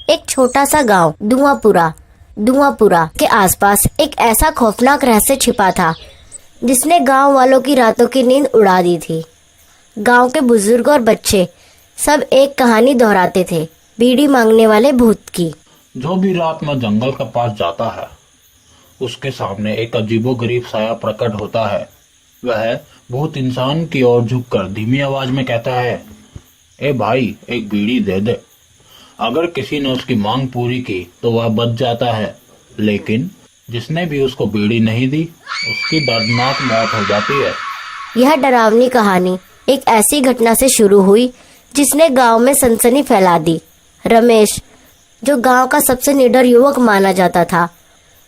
एक छोटा सा गांव धुआंपुरा के आसपास एक ऐसा खौफनाक रहस्य छिपा था जिसने गांव वालों की रातों की नींद उड़ा दी थी। गांव के बुजुर्ग और बच्चे सब एक कहानी दोहराते थे, बीड़ी मांगने वाले भूत की। जो भी रात में जंगल के पास जाता है उसके सामने एक अजीबोगरीब साया प्रकट होता है। वह भूत इंसान की ओर झुककर धीमी आवाज में कहता है, ए भाई, एक बीड़ी दे दे। अगर किसी ने उसकी मांग पूरी की तो वह बच जाता है, लेकिन जिसने भी उसको बीड़ी नहीं दी उसकी दर्दनाक मौत हो जाती है। यह डरावनी कहानी एक ऐसी घटना से शुरू हुई जिसने गांव में सनसनी फैला दी। रमेश, जो गांव का सबसे निडर युवक माना जाता था,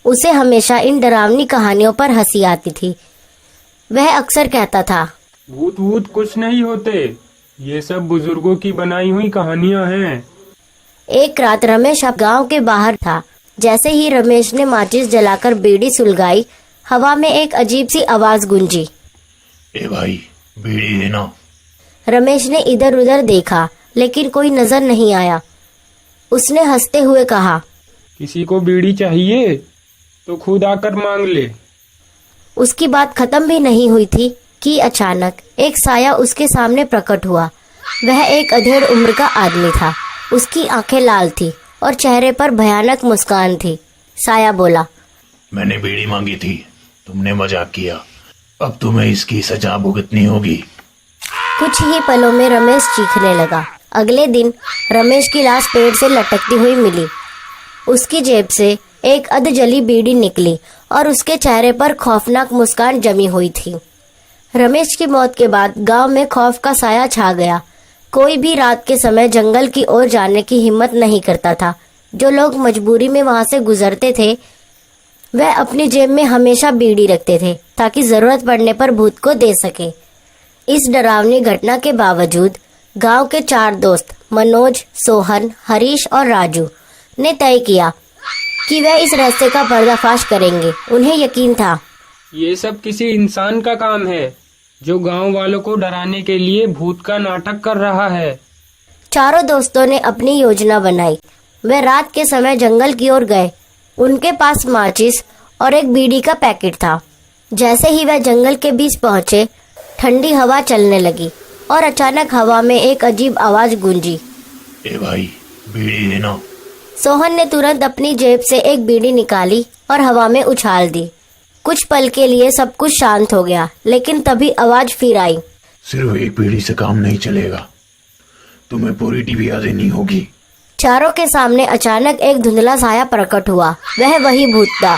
उसे हमेशा इन डरावनी कहानियों पर हंसी आती थी। वह अक्सर कहता था, भूत कुछ नहीं होते, ये सब बुजुर्गों की बनाई हुई कहानियां हैं। एक रात रमेश अब गांव के बाहर था। जैसे ही रमेश ने माचिस जलाकर बीड़ी सुलगाई, हवा में एक अजीब सी आवाज गूंजी, ए भाई, बीड़ी देना। रमेश ने इधर उधर देखा लेकिन कोई नजर नहीं आया। उसने हंसते हुए कहा, किसी को बीड़ी चाहिए तो खुद आकर मांग ले। उसकी बात खत्म भी नहीं हुई थी कि अचानक एक साया उसके सामने प्रकट हुआ। वह एक अधेड़ उम्र का आदमी था। उसकी आंखें लाल थी और चेहरे पर भयानक मुस्कान थी। साया बोला, मैंने बीड़ी मांगी थी, तुमने मजाक किया, अब तुम्हें इसकी सजा भुगतनी होगी। कुछ ही पलों में रमेश चीखने लगा। अगले दिन रमेश की लाश पेड़ से लटकती हुई मिली। उसकी जेब से एक अध जली बीड़ी निकली और उसके चेहरे पर खौफनाक मुस्कान जमी हुई थी। रमेश की मौत के बाद गांव में खौफ का साया छा गया। कोई भी रात के समय जंगल की ओर जाने की हिम्मत नहीं करता था। जो लोग मजबूरी में वहां से गुजरते थे, वह अपनी जेब में हमेशा बीड़ी रखते थे ताकि जरूरत पड़ने पर भूत को दे सके। इस डरावनी घटना के बावजूद गांव के 4 दोस्त मनोज, सोहन, हरीश और राजू ने तय किया कि वह इस रहस्य का पर्दाफाश करेंगे। उन्हें यकीन था ये सब किसी इंसान का काम है जो गांव वालों को डराने के लिए भूत का नाटक कर रहा है। चारों दोस्तों ने अपनी योजना बनाई। वे रात के समय जंगल की ओर गए। उनके पास माचिस और एक बीड़ी का पैकेट था। जैसे ही वह जंगल के बीच पहुंचे, ठंडी हवा चलने लगी और अचानक हवा में एक अजीब आवाज गूंजी, ए भाई, बीड़ी देना। सोहन ने तुरंत अपनी जेब से एक बीड़ी निकाली और हवा में उछाल दी। कुछ पल के लिए सब कुछ शांत हो गया, लेकिन तभी आवाज फिर आई, सिर्फ एक बीड़ी से काम नहीं चलेगा, तुम्हें पूरी डिबिया देनी होगी। चारों के सामने अचानक एक धुंधला साया प्रकट हुआ। वह वही भूत था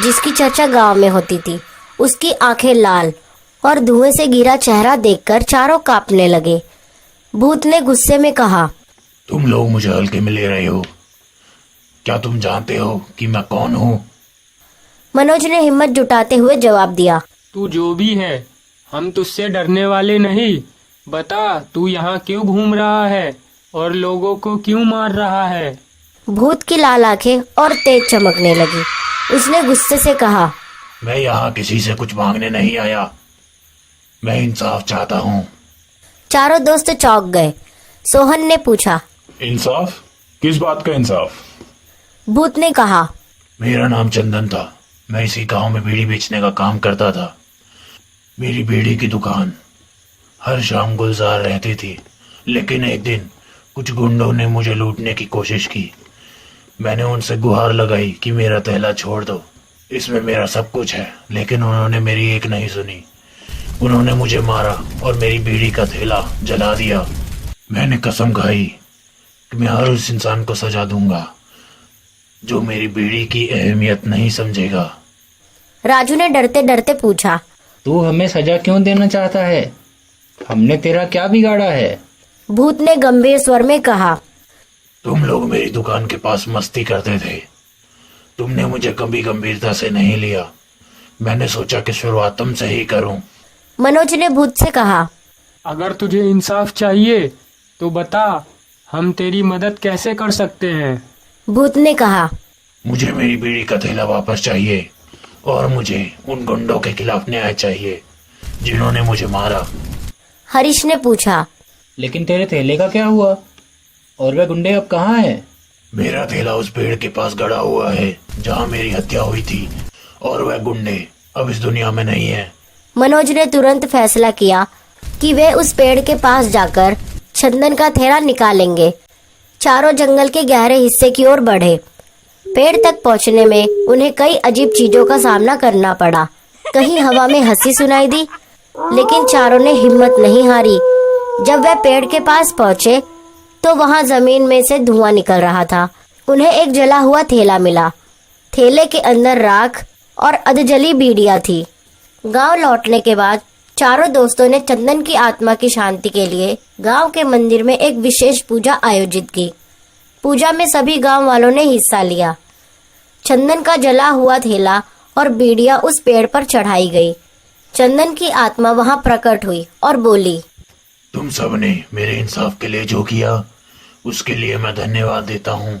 जिसकी चर्चा गांव में होती थी। उसकी आंखें लाल और धुएं से घिरा चेहरा देखकर चारों कांपने लगे। भूत ने गुस्से में कहा, तुम लोग मुझे हल्के में ले रहे हो, क्या तुम जानते हो कि मैं कौन हूँ? मनोज ने हिम्मत जुटाते हुए जवाब दिया, तू जो भी है, हम तुझसे डरने वाले नहीं। बता, तू यहाँ क्यों घूम रहा है और लोगों को क्यों मार रहा है? भूत की लाल आंखें और तेज चमकने लगी। उसने गुस्से से कहा, मैं यहाँ किसी से कुछ मांगने नहीं आया, मैं इंसाफ चाहता हूँ। चारों दोस्त चौंक गए। सोहन ने पूछा, इंसाफ? किस बात का इंसाफ? भूत ने कहा, मेरा नाम चंदन था, मैं इसी गांव में बीड़ी बेचने का काम करता था। मेरी बीड़ी की दुकान हर शाम गुलजार रहती थी, लेकिन एक दिन कुछ गुंडों ने मुझे लूटने की कोशिश की। मैंने उनसे गुहार लगाई कि मेरा थैला छोड़ दो, इसमें मेरा सब कुछ है, लेकिन उन्होंने मेरी एक नहीं सुनी। उन्होंने मुझे मारा और मेरी बीड़ी का थैला जला दिया। मैंने कसम खाई कि मैं हर उस इंसान को सजा दूंगा जो मेरी बीड़ी की अहमियत नहीं समझेगा। राजू ने डरते डरते पूछा, तू हमें सजा क्यों देना चाहता है? हमने तेरा क्या बिगाड़ा है? भूत ने गंभीर स्वर में कहा, तुम लोग मेरी दुकान के पास मस्ती करते थे, तुमने मुझे कभी गंभीरता से नहीं लिया। मैंने सोचा कि शुरुआत तुमसे ही करूं। मनोज ने भूत से कहा, अगर तुझे इंसाफ चाहिए तो बता, हम तेरी मदद कैसे कर सकते हैं? भूत ने कहा, मुझे मेरी बीड़ी का थैला वापस चाहिए और मुझे उन गुंडों के खिलाफ न्याय चाहिए जिन्होंने मुझे मारा। हरीश ने पूछा, लेकिन तेरे थैले का क्या हुआ? और वे गुंडे अब कहाँ हैं? मेरा थैला उस पेड़ के पास गड़ा हुआ है जहाँ मेरी हत्या हुई थी, और वह गुंडे अब इस दुनिया में नहीं है। मनोज ने तुरंत फैसला किया कि वे उस पेड़ के पास जाकर चंदन का थैला निकालेंगे। चारों जंगल के गहरे हिस्से की ओर बढ़े। पेड़ तक पहुंचने में उन्हें कई अजीब चीजों का सामना करना पड़ा। कहीं हवा में हंसी सुनाई दी, लेकिन चारों ने हिम्मत नहीं हारी। जब वे पेड़ के पास पहुंचे तो वहां जमीन में से धुआं निकल रहा था। उन्हें एक जला हुआ थैला मिला। थैले के अंदर राख और अधजली बीड़ियां थी। गांव लौटने के बाद चारों दोस्तों ने चंदन की आत्मा की शांति के लिए गांव के मंदिर में एक विशेष पूजा आयोजित की। पूजा में सभी गांव वालों ने हिस्सा लिया। चंदन का जला हुआ थैला और बीड़ियां उस पेड़ पर चढ़ाई गई। चंदन की आत्मा वहां प्रकट हुई और बोली, तुम सब ने मेरे इंसाफ के लिए जो किया उसके लिए मैं धन्यवाद देता हूँ।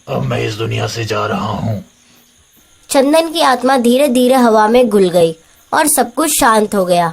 अब मैं इस दुनिया से जा रहा हूँ। चंदन की आत्मा धीरे धीरे हवा में घुल गई और सब कुछ शांत हो गया।